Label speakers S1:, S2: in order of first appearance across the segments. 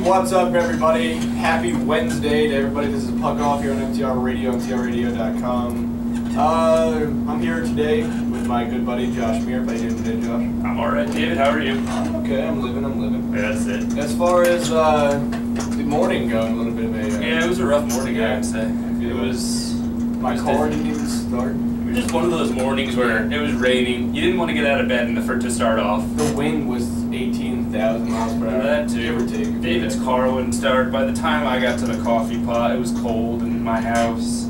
S1: What's up, everybody? Happy Wednesday to everybody. This is Puck Off here on MTR Radio, mtrradio.com. I'm here today with my good buddy Josh Mierop. How you doing today, Josh?
S2: I'm alright, David. How are you?
S1: I'm okay. I'm living.
S2: Yeah, that's it.
S1: As far as the morning going, a little bit of a...
S2: yeah, it was a rough morning, I would say. It was...
S1: My car didn't even start.
S2: It was just one of those mornings where it was raining. You didn't want to get out of bed to start off.
S1: The wind was 18,000 miles per hour.
S2: That too.
S1: Give or take.
S2: David's car wouldn't start. By the time I got to the coffee pot, it was cold in my house.
S1: A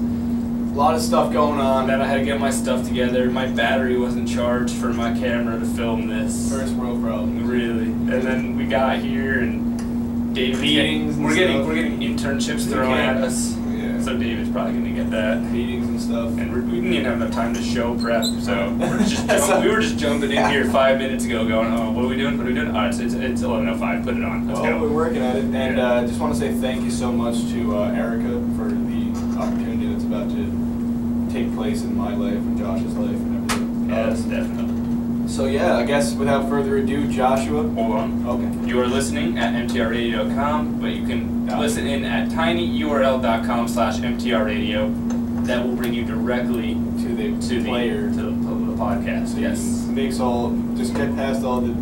S1: lot of stuff going on.
S2: Then I had to get my stuff together. My battery wasn't charged for my camera to film this.
S1: First world problem.
S2: Really. And then we got here and David, we're getting internships thrown at us.
S1: Yeah.
S2: So David's probably gonna get that.
S1: Meetings and stuff.
S2: And we didn't even have enough time to show prep, so we were just jumping in here 5 minutes ago going, oh, what are we doing? Oh, it's 11:05, put it on, let's go.
S1: We're working at it, and just want to say thank you so much to Erica for the opportunity that's about to take place in my life and Josh's life and everything.
S2: Yes, definitely.
S1: So yeah, I guess without further ado, Joshua.
S2: Hold on.
S1: Okay.
S2: You are listening at mtrradio.com, but you can listen in at tinyurl.com/mtrradio. That will bring you directly to the podcast.
S1: So
S2: yes.
S1: Just get past all the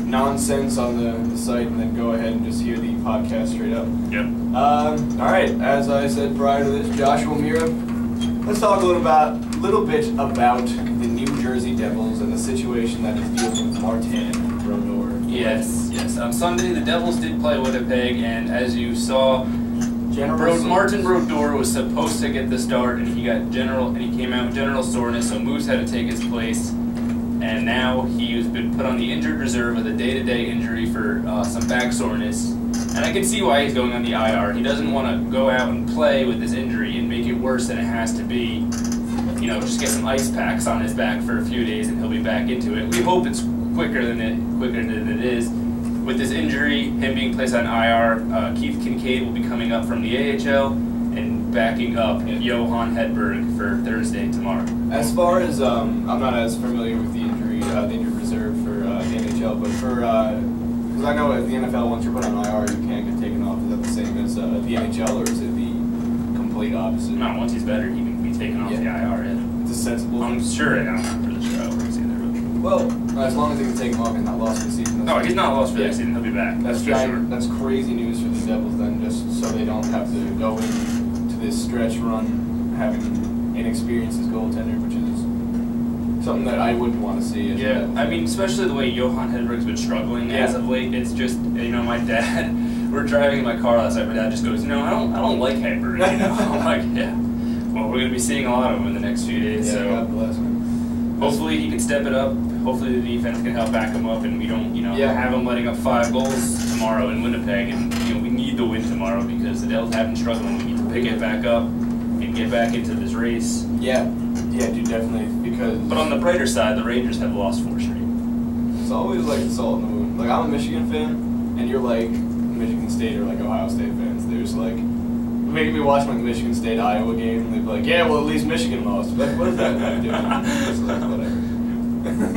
S1: nonsense on the site and then go ahead and just hear the podcast straight up.
S2: Yep.
S1: All right. As I said prior to this, Joshua Mierop. Let's talk a little bit about the New Jersey Devils and the situation that is dealing with Martin Brodeur.
S2: Yes. On Sunday, the Devils did play Winnipeg, and as you saw, Martin Brodeur was supposed to get the start, and he came out with general soreness, so Moose had to take his place, and now he's been put on the injured reserve with a day-to-day injury for some back soreness, and I can see why he's going on the IR. He doesn't want to go out and play with this injury and make it worse than it has to be. You know, just get some ice packs on his back for a few days, and he'll be back into it. We hope it's quicker than it is. With this injury, him being placed on IR, Keith Kincaid will be coming up from the AHL and backing up Johan Hedberg for Thursday tomorrow.
S1: As far as, I'm not as familiar with the injured reserve for the NHL, but because I know at the NFL, once you're put on IR, you can't get taken off. Is that the same as the NHL, or is it the complete opposite?
S2: No, once he's better, he can be taken off the IR. Yeah.
S1: It's a sensible
S2: I'm sure I'm not really sure how it works either.
S1: Well, as long as they can take him off and not lost for the season.
S2: No, he's not lost for the season. He'll be back.
S1: That's
S2: for sure.
S1: That's crazy news for the Devils then, just so they don't have to go into this stretch run having inexperienced as goaltender, which is something that I wouldn't want to see.
S2: Yeah, I mean, especially the way Johan Hedberg's been struggling as of late. It's just, my dad, we're driving in my car last night, my dad just goes, I don't like Hedberg, I'm like, yeah. Well, we're going to be seeing a lot of him in the next few days,
S1: yeah,
S2: so
S1: God bless him.
S2: Hopefully he can step it up. Hopefully the defense can help back him up, and we don't, have him letting up 5 goals tomorrow in Winnipeg. And we need the win tomorrow because the Devils have been struggling. We need to pick it back up and get back into this race.
S1: Yeah, dude, definitely.
S2: But on the brighter side, the Rangers have lost 4 straight.
S1: It's always like the salt in the wound. Like, I'm a Michigan fan, and you're like Michigan State or like Ohio State fans. They're just like making me watch like the Michigan State Iowa game, and they'd be like, yeah, well, at least Michigan lost. Like, what does that have to do with it? It's like, whatever.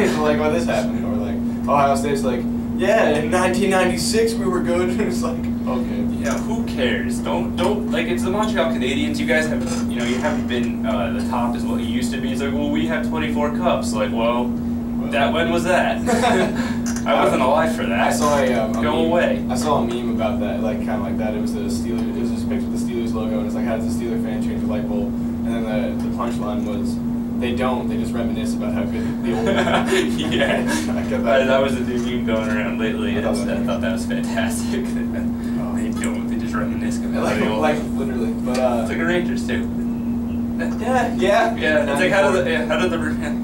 S1: It's like, oh, this happened. Or like, Ohio State's like, yeah, in 1996 we were good. It's like, okay.
S2: Yeah, who cares? Don't, like, it's the Montreal Canadiens. You guys haven't, you haven't been the top as what you used to be. It's like, well, we have 24 cups. Like, well, when was that? I wasn't alive for that.
S1: I saw
S2: Go away.
S1: I saw a meme about that, like, kind of like that. It was just a picture of the Steelers logo, and it's like, how does the Steeler fan change a light bulb? And then the punchline was, they don't. They just reminisce about how good the old.
S2: Yeah, that was a new meme going around lately. I thought that was fantastic. Oh, they don't. They just reminisce about the old.
S1: Like literally, but
S2: it's like the Rangers too.
S1: Yeah.
S2: It's like how did the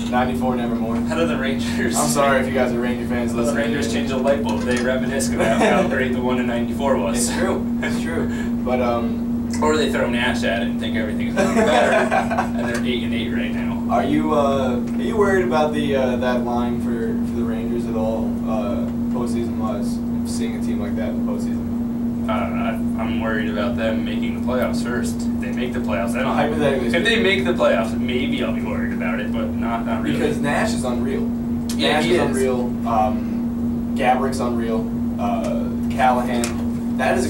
S1: 94 nevermore.
S2: How do the Rangers?
S1: I'm sorry if you guys are Ranger fans.
S2: The Rangers change the light bulb. They reminisce about how great the one in '94 was.
S1: It's true. But
S2: Or they throw Nash at it and think everything's going to be better, and they're 8-8 right now.
S1: Are you worried about the that line for the Rangers at all, postseason wise? Seeing a team like that in the postseason.
S2: I'm worried about them making the playoffs first. If they make the playoffs, I don't.
S1: Hypothetically,
S2: if they make the playoffs, maybe I'll be worried about it, but not really.
S1: Because Nash is unreal.
S2: Yeah,
S1: Nash is unreal. Gabrick's unreal. Callahan. That is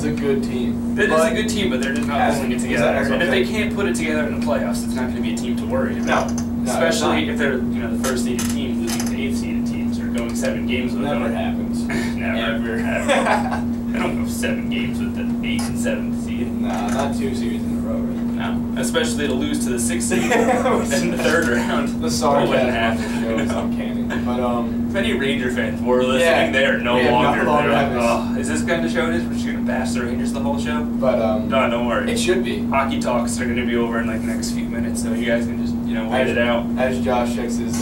S1: a good team.
S2: That is a good team, but they're just not pulling it together. And if they can't put it together in the playoffs, it's not going to be a team to worry about.
S1: No,
S2: especially if they're the first seeded team losing to 8th seeded teams or going 7 games with them.
S1: Never happens.
S2: Never happens. I don't go 7 games with the 8th and 7th seed.
S1: No, not 2 series in a row. Right?
S2: No, especially to lose to the 6th seed in the 3rd round.
S1: The sarcasm show is uncanny. But
S2: if any Ranger fans were listening, they are no longer there. Oh, is this kind of show it is? We're just gonna bash the Rangers the whole show?
S1: But
S2: no, don't worry.
S1: It should be.
S2: Hockey talks are gonna be over in like the next few minutes, so you guys can just wait it out.
S1: As Josh checks his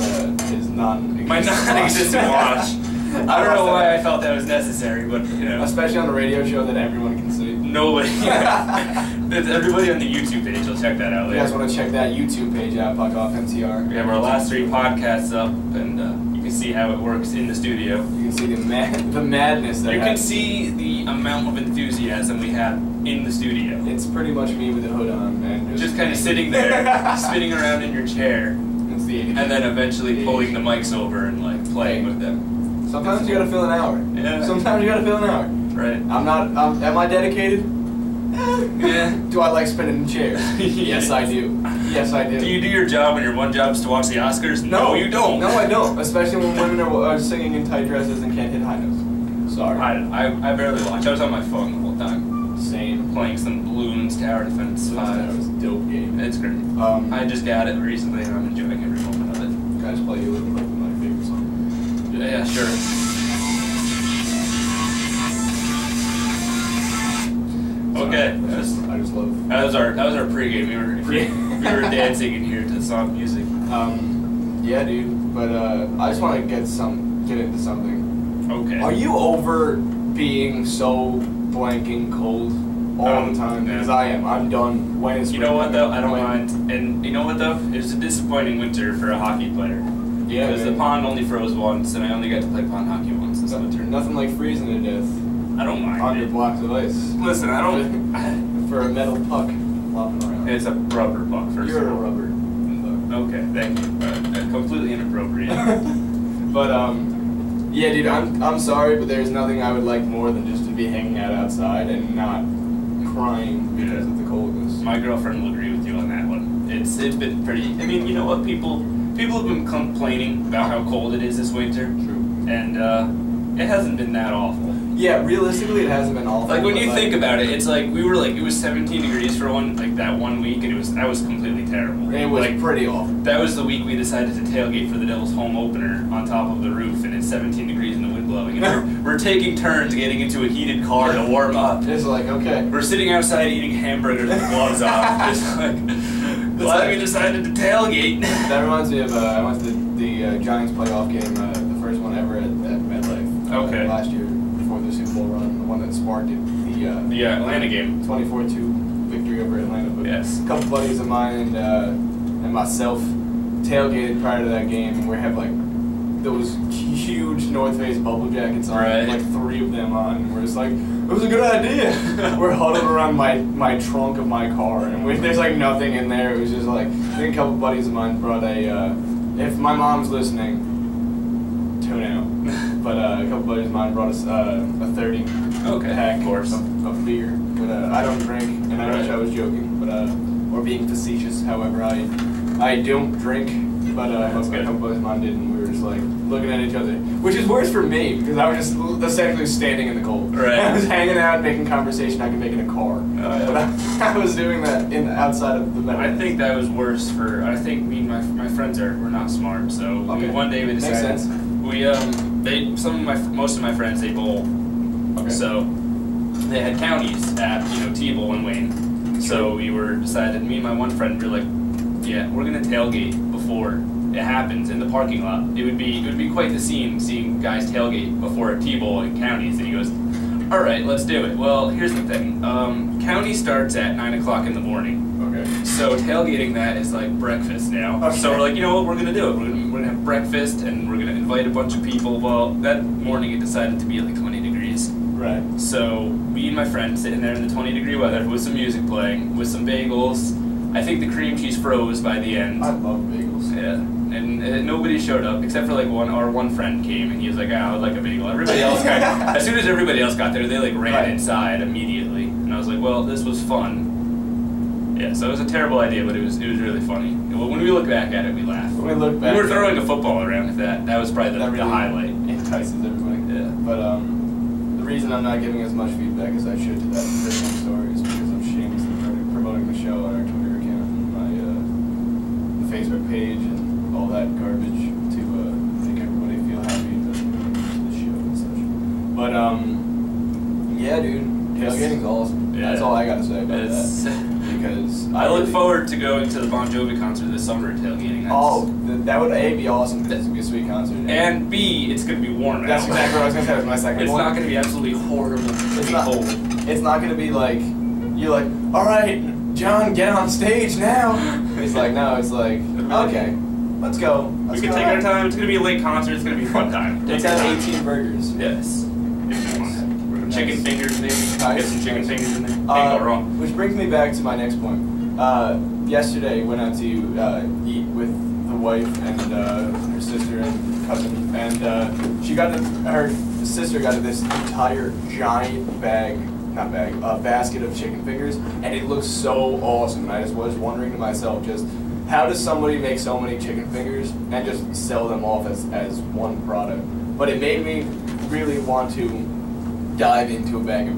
S1: non-existent
S2: my non-existent watch. I don't know why I felt that was necessary, but
S1: especially on a radio show that everyone can see.
S2: Nobody. Everybody on the YouTube page will check that out later.
S1: You guys want to check that YouTube page out, Puck Off MTR.
S2: We have our last 3 podcasts up, and you can see how it works in the studio.
S1: You can see the madness that
S2: you can see the amount of enthusiasm we have in the studio.
S1: It's pretty much me with a hood on, and
S2: just kind of sitting there, spinning around in your chair,
S1: it's the
S2: and then eventually pulling the mics over and like playing with them.
S1: Sometimes you gotta fill an hour.
S2: Yeah.
S1: Sometimes you gotta fill an hour.
S2: Right.
S1: Am I dedicated?
S2: Yeah.
S1: Do I like spinning in chairs? Yes, I do. Yes, I do.
S2: Do you do your job and your one job is to watch the Oscars? No, you don't.
S1: No, I don't. Especially when women are singing in tight dresses and can't hit high notes. Sorry.
S2: I barely watch. I was on my phone the whole time.
S1: Same.
S2: Playing some Balloons Tower Defense 5.
S1: That was a dope game.
S2: It's great. I just got it recently and I'm enjoying every moment of it.
S1: You guys play You Live and Live, my favorite song.
S2: Yeah, sure. Okay.
S1: I just love.
S2: That was our pregame. We were dancing in here to soft music.
S1: Yeah, dude. But I just want to get into something.
S2: Okay.
S1: Are you over being so blanking cold all the time?
S2: Yeah.
S1: Because I am. I'm done. When is
S2: you know what though? I don't mind. And you know what though? It was a disappointing winter for a hockey player.
S1: Yeah.
S2: Because the pond only froze once, and I only got to play pond hockey once this winter.
S1: Nothing like freezing to death.
S2: I don't mind
S1: Under
S2: it.
S1: blocks of ice.
S2: Listen, I don't.
S1: For a metal puck flopping around.
S2: It's a rubber puck, first
S1: You're
S2: of all.
S1: a rubber puck.
S2: Okay, thank you. Completely inappropriate.
S1: But yeah, dude, I'm sorry, but there's nothing I would like more than just to be hanging out outside and not crying because of the coldness.
S2: My girlfriend will agree with you on that one. It's been pretty. I mean, you know what? People have been complaining about how cold it is this winter.
S1: True.
S2: And it hasn't been that awful.
S1: Yeah, realistically, it hasn't been awful.
S2: Like when you think about it, it's like it was 17 degrees for that one week, and that was completely terrible.
S1: It was pretty awful.
S2: That was the week we decided to tailgate for the Devils' home opener on top of the roof, and it's 17 degrees and the wind blowing. And we're taking turns getting into a heated car to warm up.
S1: It's like, okay.
S2: We're sitting outside eating hamburgers with gloves on. Just like, glad we decided to tailgate.
S1: That reminds me of I went to the Giants playoff game, the first one ever at MetLife.
S2: Okay.
S1: Last year. Before the Super Bowl run, the one that sparked it,
S2: the Atlanta game,
S1: 24-2 victory over Atlanta. But
S2: yes,
S1: a couple buddies of mine and myself tailgated prior to that game, and we have like those huge North Face bubble jackets on,
S2: right.
S1: Like 3 of them on, and we're just like, it was a good idea. We're huddled around my trunk of my car, and there's like nothing in there. It was just like, I think a couple buddies of mine brought if my mom's listening, tune out. But a couple buddies of mine brought us a 30 pack of beer. But I don't drink, and I wish I was joking, but or being facetious. However, I don't drink. But a couple buddies of mine did, and we were just like looking at each other, which is worse for me because I was just essentially standing in the cold.
S2: Right.
S1: I was hanging out, making conversation I could make in a car. But I was doing that outside of the metal.
S2: I think that was worse for. I think me and my friends were not smart. So one day we decided.
S1: Makes sense.
S2: Most of my friends, they bowl.
S1: Okay.
S2: So they had counties at T-Bowl and Wayne. So we decided, me and my one friend were like, yeah, we're gonna tailgate before it happens in the parking lot. It would be quite the scene seeing guys tailgate before a T-Bowl in counties. And he goes, all right, let's do it. Well, here's the thing. County starts at 9 o'clock in the morning.
S1: Okay.
S2: So tailgating that is like breakfast now.
S1: Okay.
S2: So we're like, you know what, we're gonna do it. We're gonna have breakfast and we're gonna invite a bunch of people. Well, that morning it decided to be like 20 degrees.
S1: Right.
S2: So me and my friend sitting there in the 20-degree weather with some music playing, with some bagels. I think the cream cheese froze by the end.
S1: I love bagels.
S2: Yeah. and nobody showed up except for like our one friend came and he was like, I would like a bagel. Everybody else got, as soon as everybody else got there, they like ran inside immediately, and I was like, well, this was fun. Yeah, so it was a terrible idea, but it was really funny. When we look back at it, we laugh.
S1: When we look back,
S2: we were throwing a football around at that. That was probably the highlight.
S1: Entices everybody.
S2: Yeah.
S1: But the reason I'm not giving as much feedback as I should to that personal story is because I'm shamelessly promoting the show on our Twitter account and my the Facebook page and all that garbage to make everybody feel happy to the show and such. But yeah, dude, tailgating's awesome. Yeah. That's all I gotta say about that. Because
S2: I look forward to going to the Bon Jovi concert this summer at tailgating.
S1: That would A, be awesome because it's going to be a sweet concert.
S2: And B, it's going to be warm out.
S1: That's exactly what I was going to say. That was my second
S2: It's
S1: one.
S2: not going to be absolutely horrible. It's not cold.
S1: It's not going to be like, you're like, all right, John, get on stage now. It's like, no, it's like, okay, let's go.
S2: We can take our time. It's going to be a late concert. It's going to be a fun time.
S1: Let's have 18 burgers.
S2: Yes. Chicken fingers, maybe. Get some chicken fingers in there. Can't go wrong.
S1: Which brings me back to my next point. Yesterday, went out to eat with the wife and her sister and cousin, and her sister got this entire giant basket of chicken fingers, and it looks so awesome. And I just was wondering to myself, just how does somebody make so many chicken fingers and just sell them off as one product? But it made me really want to dive into a bag of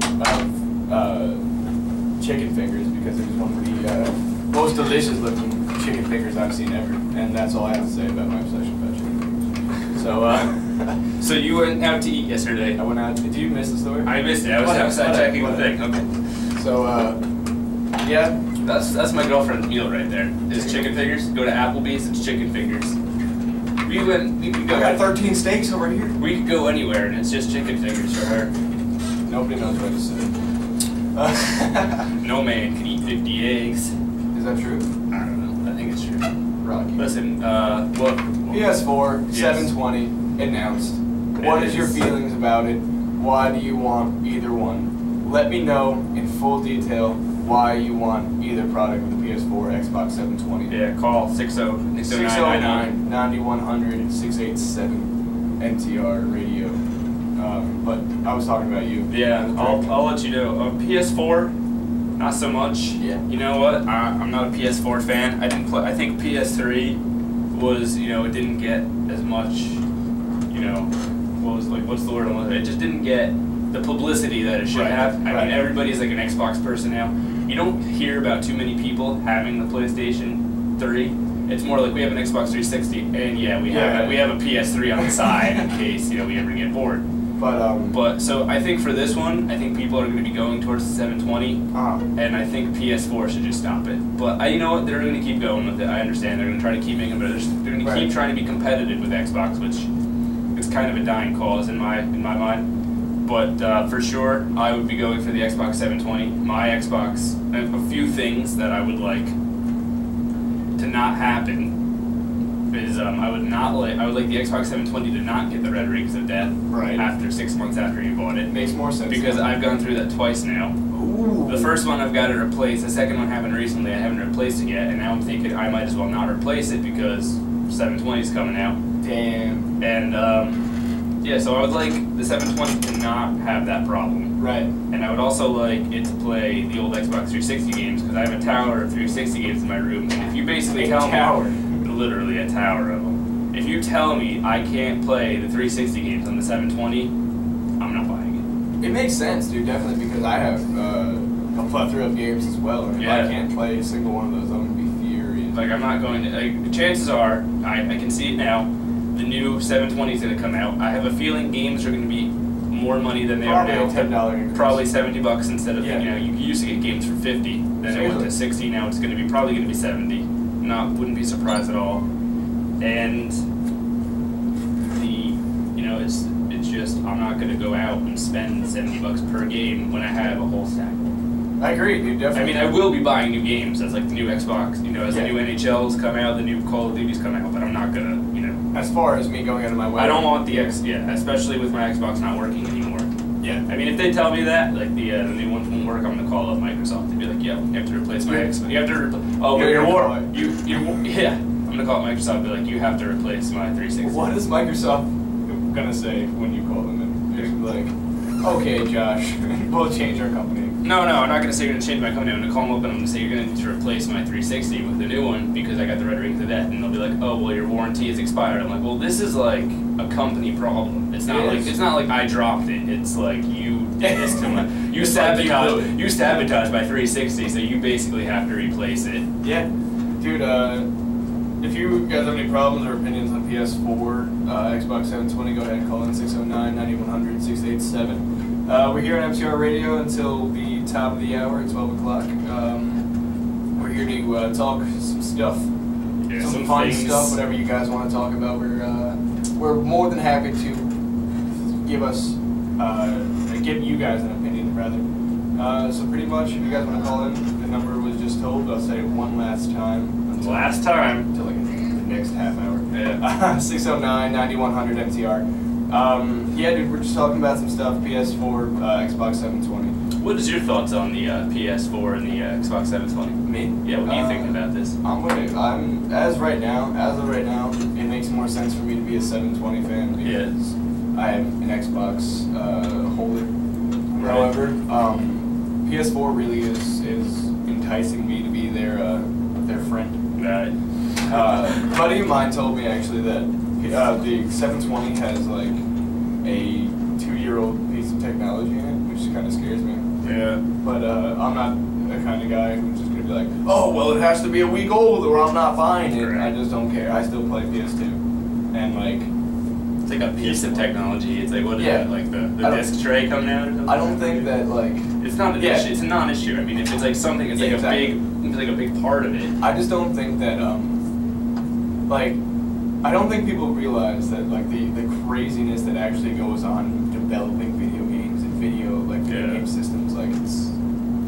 S1: chicken fingers because it was one of the most delicious looking chicken fingers I've seen ever, and that's all I have to say about my obsession about chicken fingers. So,
S2: so you went out to eat yesterday.
S1: I went out. Did you miss the story?
S2: I missed it. I was outside checking the thing. Okay.
S1: So, yeah,
S2: that's my girlfriend's meal right there. Is chicken fingers. Go to Applebee's. It's chicken fingers. We could go.
S1: I got 13 steaks over here.
S2: We could go anywhere, and it's just chicken fingers for her.
S1: Nobody knows what to say.
S2: No man can eat 50 eggs.
S1: Is that true?
S2: I don't know. I think it's true.
S1: Rocky.
S2: Listen, what?
S1: PS4, yes. 720, announced. What is your feelings about it? Why do you want either one? Let me know in full detail why you want either product with the PS4 or Xbox 720.
S2: Yeah, call
S1: 609-9100, 687 NTR radio. But I was talking about you.
S2: Yeah, I'll let you know. PS4, not so much.
S1: Yeah.
S2: You know what? I'm not a PS4 fan. I didn't play. I think PS3 was, it didn't get as much. What's the word I'm looking at? It just didn't get the publicity that it should have. I mean, everybody's like an Xbox person now. You don't hear about too many people having the PlayStation 3. It's more like we have an Xbox 360, and we have a PS3 on the side in case we ever get bored. But so I think for this one, I think people are going to be going towards the 720, and I think PS4 should just stop it. But you know what? They're going to keep going with it. I understand they're going to try to keep making, but they're going to keep trying to be competitive with Xbox, which is kind of a dying cause in my mind. But for sure, I would be going for the Xbox 720. My Xbox, a few things that I would like to not happen is I would like the Xbox 720 to not get the red rings of death after 6 months after you bought it.
S1: Makes more sense.
S2: Because I've gone through that twice now. Ooh. The first one I've got to replace. The second one happened recently. I haven't replaced it yet, and now I'm thinking I might as well not replace it because 720 is coming out.
S1: Damn.
S2: And so I would like the 720 to not have that problem.
S1: Right.
S2: And I would also like it to play the old Xbox 360 games because I have a tower of 360 games in my room. And if you basically tell me, literally a tower of them, if you tell me I can't play the 360 games on the 720, I'm not buying it.
S1: It makes sense, dude, definitely, because I have a plethora of games as well. And if I can't play a single one of those, I'm going to be furious.
S2: Like, I'm not going to, chances are, I can see it now, the new 720 is going to come out. I have a feeling games are going to be more money than they are now.
S1: $10 increase.
S2: Probably $70 instead of, you used to get games for 50, then it went to 60, now it's going to be, probably going to be 70. Wouldn't be surprised at all. And it's just, I'm not going to go out and spend $70 per game when I have a whole stack.
S1: I agree, dude, definitely.
S2: I mean, I will be buying new games as like the new Xbox, as the new NHLs come out, the new Call of Duties come out, but I'm not gonna,
S1: As far as me going out of my way.
S2: I don't want the especially with my Xbox not working anymore. Yeah. I mean, if they tell me that, like the new ones won't work, I'm gonna call up Microsoft and be like, you have to replace my Xbox. You have to I'm gonna call it Microsoft and be like, you have to replace my 360.
S1: What is Microsoft gonna say when you call them in? They're gonna be like, okay, Josh, we'll change our company.
S2: No, I'm not gonna say you're gonna change my company. I'm gonna call them up and I'm gonna say you're gonna need to replace my 360 with the new one because I got the red ring to that. And they'll be like, oh, well, your warranty is expired. I'm like, well, this is like a company problem. It's not like I dropped it. It's like you did this to me. You sabotaged my 360, so you basically have to replace it.
S1: Yeah, dude. If you guys have any problems or opinions on PS4, Xbox 720, go ahead and call in 609-9100, 687. We're here on MCR Radio until the top of the hour at 12 o'clock. We're here to talk some stuff, some fun stuff, whatever you guys want to talk about. We're more than happy to give you guys an opinion, rather. So pretty much, if you guys want to call in, the number was just told. I'll say it one last time. Until like the next half hour. Yeah. 609-9100 MTR. Yeah, dude, we're just talking about some stuff. PS4, Xbox 720.
S2: What is your thoughts on the PS4 and the Xbox 720?
S1: Me?
S2: Yeah, what do you think about this?
S1: I'm with it. As of right now, it makes more sense for me to be a 720 fan because I am an Xbox holder. Right. However, PS4 really is enticing me to be their friend.
S2: Right.
S1: A buddy of mine told me actually that the 720 has like a 2-year-old piece of technology in it, which kind of scares me.
S2: Yeah.
S1: But I'm not the kind of guy who's just gonna be like, oh well, it has to be a week old or I'm not buying it. Right. I just don't care. I still play PS2, and like.
S2: It's like a piece of technology. It's like what is it? Like the disc tray coming out or something?
S1: I don't think that like
S2: it's not an issue. It's a non-issue. I mean, if it's like something, it's like a big part of it.
S1: I just don't think that I don't think people realize that like the craziness that actually goes on developing video games and video game systems. Like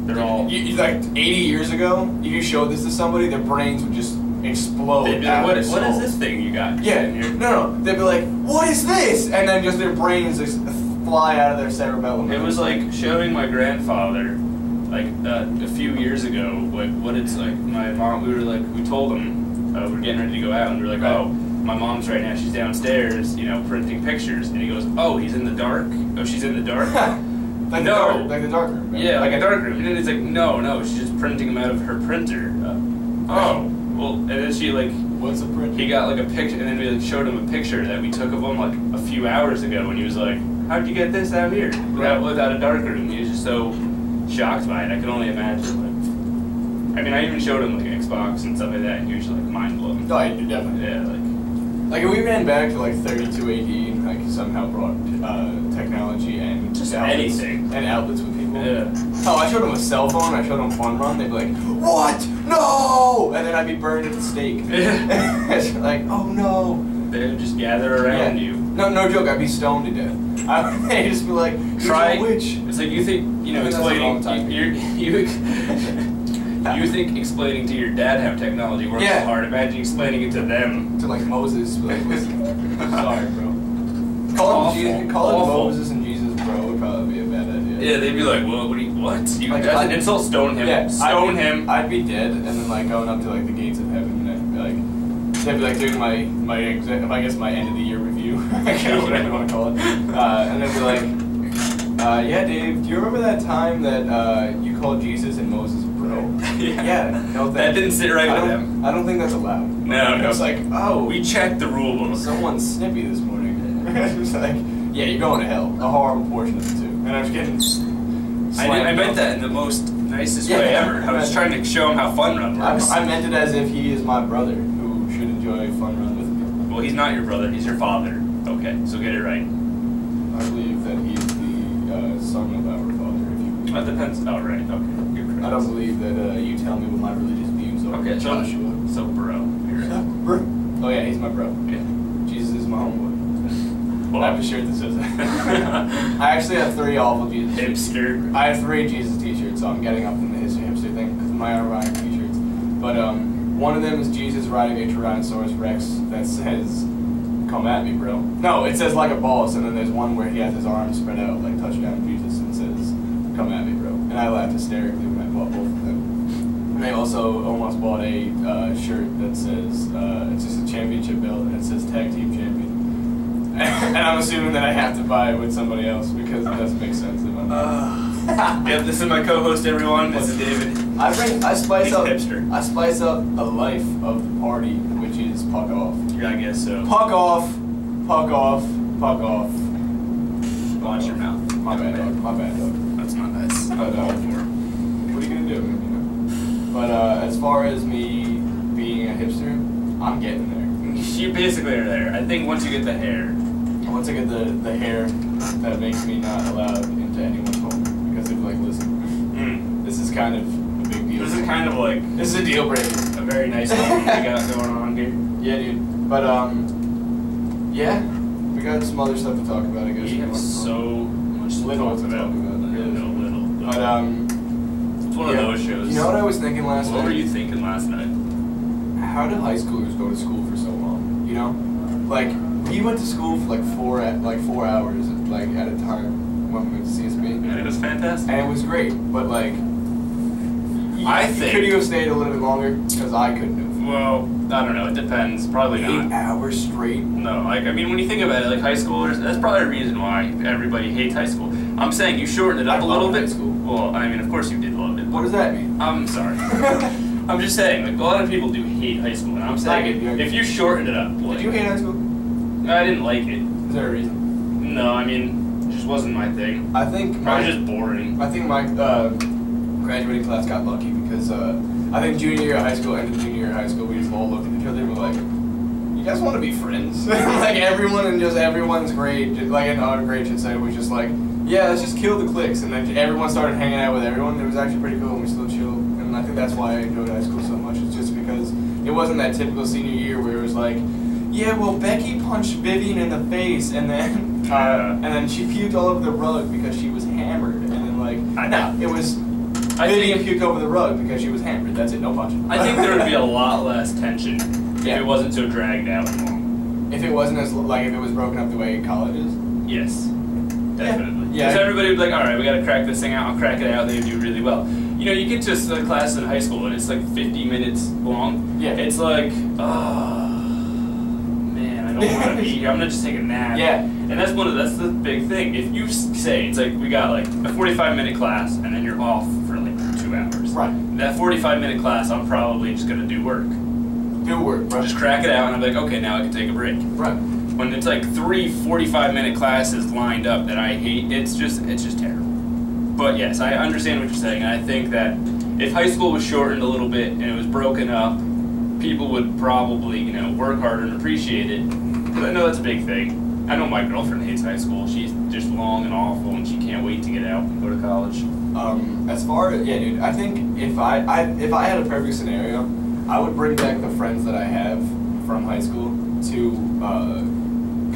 S1: they're all like 80 years ago. If you showed this to somebody, their brains would just explode.
S2: They'd be like, what is this thing you got?
S1: Yeah, no. They'd be like, what is this? And then just their brains just fly out of their cerebellum.
S2: It was like showing my grandfather, like a few years ago, what it's like. My mom, we told him we were getting ready to go out, and we were like, oh, my mom's right now. She's downstairs, printing pictures. And he goes, oh, he's in the dark. Oh, she's in the dark.
S1: Like the dark room. Right?
S2: Yeah, like a dark room. And then he's like, no, she's just printing them out of her printer. Oh. Well, and then she
S1: what's a print?
S2: He got like a picture, and then we like showed him a picture that we took of him like a few hours ago, and he was like, "How'd you get this out here without a dark room?" He was just so shocked by it. I can only imagine. I mean, I even showed him like Xbox and stuff like that, and he was like mind blown.
S1: Oh, you definitely.
S2: Yeah,
S1: like if we ran back to like 32 AD and like somehow brought technology and
S2: just anything
S1: and outlets with people.
S2: Yeah.
S1: Oh, I showed them a cell phone. I showed them Fun Run. They'd be like, "What? No!" And then I'd be burned at the stake. It's like, oh no.
S2: They'd just gather around you.
S1: No joke. I'd be stoned to death. They'd just be like, "Try a witch."
S2: It's like you think explaining. You think explaining to your dad how technology works is hard. Imagine explaining it to them.
S1: To like Moses. Like, sorry, bro. Calling Moses and Jesus bro would probably be a bad idea.
S2: Yeah, they'd be like, well, what? That's an insult. Stone him.
S1: Yeah,
S2: stone him.
S1: I'd be dead, and then like going up to like the gates of heaven, and they'd be like doing my I guess my end of the year review, whatever you want to call it, and they'd be like, yeah, Dave, do you remember that time that you called Jesus and Moses bro? Yeah, no,
S2: that didn't sit right with them.
S1: I don't think that's allowed.
S2: No.
S1: It's like, oh,
S2: we checked the rule book.
S1: Someone's snippy this morning. It's like, yeah, you're going to hell. A horrible portion of the two. And I was getting
S2: I meant that in the most nicest way ever. I was trying to show him how Fun Run works.
S1: I meant it as if he is my brother who should enjoy Fun Run with me.
S2: Well, he's not your brother. He's your father. Okay, so get it right.
S1: I believe that he's the son of our father. If you
S2: that depends. Oh, right. Okay. You're correct.
S1: I don't believe that you tell me what my religious views are.
S2: Okay, Joshua. So, bro. You're right.
S1: Bro. Oh, yeah, he's my bro.
S2: Yeah.
S1: Jesus is my homeboy. Well, I have a shirt that says that. I actually have 3 awful Jesus
S2: hipster.
S1: I have 3 Jesus t-shirts, so I'm getting up in the hipster thing because of my ironic t-shirts. But one of them is Jesus riding a Tyrannosaurus Rex that says, "Come at me, bro." No, it says "like a boss," and then there's one where he has his arms spread out like touchdown Jesus and says, "Come at me, bro." And I laughed hysterically when I bought both of them. And I also almost bought a shirt that says, it's just a championship belt, and it says tag team champion. And I'm assuming that I have to buy it with somebody else because it doesn't make sense if I'm
S2: Yep, this is my co-host, everyone. This is David.
S1: I spice up
S2: hipster.
S1: I spice up the life of the party, which is puck off.
S2: Yeah, I guess so.
S1: Puck off, puck off, puck off.
S2: Watch your mouth.
S1: My bad, dog. My bad, dog.
S2: That's not nice.
S1: But, what are you gonna do? You know? But as far as me being a hipster, I'm getting there.
S2: You basically are there. I think once you get the hair.
S1: Once I get the hair, that makes me not allowed into anyone's home because they're like, listen, this is kind of a big deal.
S2: This is kind of like
S1: this is a deal breaker.
S2: a very nice thing we got going on here.
S1: Yeah, dude. But yeah, we got some other stuff to talk about. I guess
S2: We have so much to
S1: little
S2: talk
S1: to
S2: about.
S1: talk about. Really.
S2: No, little.
S1: But
S2: It's one of those shows.
S1: You know what I was thinking last night?
S2: What were you thinking last night?
S1: How do high schoolers go to school for so long? You know, like we went to school for like 4 hours, like at a time when we went to CSB.
S2: And it was fantastic.
S1: And it was great, but like,
S2: I think.
S1: Could you have stayed a little bit longer? Because I couldn't have.
S2: Well, I don't know. It depends. Probably
S1: 8
S2: not.
S1: hours straight.
S2: No, like I mean, when you think about it, like high schoolers, that's probably a reason why everybody hates high school. I'm saying you shortened it up
S1: I
S2: a little
S1: love
S2: bit.
S1: high school.
S2: Well, I mean, of course you did love it.
S1: What does that mean?
S2: I'm sorry. I'm just saying, like a lot of people do hate high school, and I'm saying if you shortened it up, like,
S1: Did you hate high school?
S2: I didn't like it.
S1: Is there a reason?
S2: No, I mean, it just wasn't my thing.
S1: I think
S2: Probably just boring.
S1: I think my graduating class got lucky because I think junior year of high school and junior year of high school we just all looked at each other and were like, you guys want to be friends? Like everyone's grade, like in our grade should say, was just like, yeah, let's just kill the cliques, and then everyone started hanging out with everyone. It was actually pretty cool, and we still chill. And I think that's why I enjoyed high school so much. It's just because it wasn't that typical senior year where it was like, yeah, well, Becky punched Vivian in the face, and then she puked all over the rug because she was hammered, and then it was Vivian puked over the rug because she was hammered. That's it, no punching.
S2: I think there would be a lot less tension if
S1: Yeah.
S2: it wasn't so dragged out and long.
S1: If it wasn't as if it was broken up the way college is.
S2: Yes, definitely.
S1: Yeah.
S2: Because everybody would be like, all right, we got to crack this thing out. I'll crack it out. They do really well. You know, you get to a class in high school and it's like 50 minutes long.
S1: Yeah.
S2: It's like, man, I don't want to be here. I'm gonna just take a nap.
S1: Yeah.
S2: And that's the big thing. If you say it's like we got like a 45-minute class and then you're off for like 2 hours.
S1: Right.
S2: That 45-minute class, I'm probably just gonna do work.
S1: Do work, bro.
S2: Just crack it out and I'm like, okay, now I can take a break.
S1: Right.
S2: When it's like 3 45-minute classes lined up that I hate, it's just terrible. But yes, I understand what you're saying, and I think that if high school was shortened a little bit and it was broken up, people would probably, work harder and appreciate it. But I know that's a big thing. I know my girlfriend hates high school. She's just long and awful, and she can't wait to get out and go to college.
S1: As far as dude, I think if I had a perfect scenario, I would bring back the friends that I have from high school to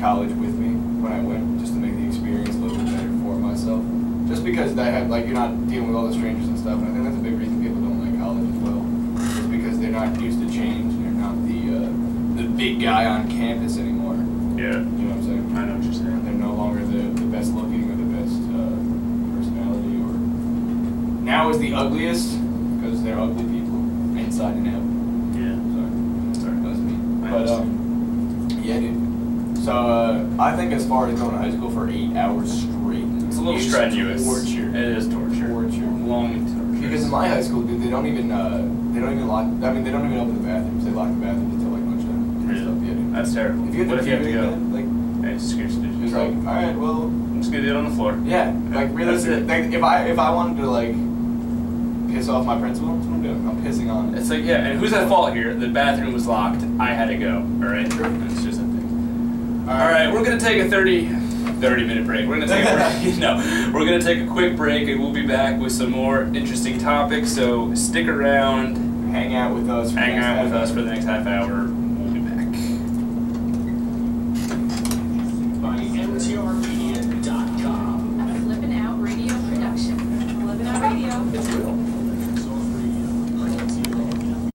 S1: college with me when I went, just to make the experience a little bit better for myself. Just because you're not dealing with all the strangers and stuff, and I think that's a big reason people don't like college as well. Just because they're not used to change, and they're not the big guy on campus anymore.
S2: Yeah.
S1: You know what I'm saying?
S2: I know what you're saying.
S1: They're no longer the best looking or the best personality, or now is the ugliest because they're ugly people inside and out.
S2: Yeah.
S1: Sorry, that was me.
S2: I
S1: But
S2: understand.
S1: yeah, dude. So I think as far as going to high school for 8 hours straight,
S2: It's a little strenuous.
S1: Torture.
S2: It is torture. Long and torture.
S1: Because in my high school, dude, they don't even lock. I mean, they don't even open the bathrooms. They lock the bathrooms until like lunchtime.
S2: Really?
S1: Stuff. Yeah, dude.
S2: That's terrible.
S1: If you
S2: What if you have to go?
S1: Like,
S2: Hey, it's just
S1: it's like, all right, well,
S2: I'm just gonna do it on the floor.
S1: yeah, like
S2: That's
S1: realistically,
S2: it.
S1: like if I wanted to like piss off my principal, that's what I'm doing. I'm pissing on.
S2: It's like, yeah, and who's at fault here? The bathroom was locked. I had to go. All right.
S1: Sure.
S2: It's just a thing. All right, we're gonna take a 30-minute break. We're gonna take a break. No, we're gonna take a quick break, and we'll be back with some more interesting topics. So stick around.
S1: Hang out with us.
S2: Hang out with us for the next half hour.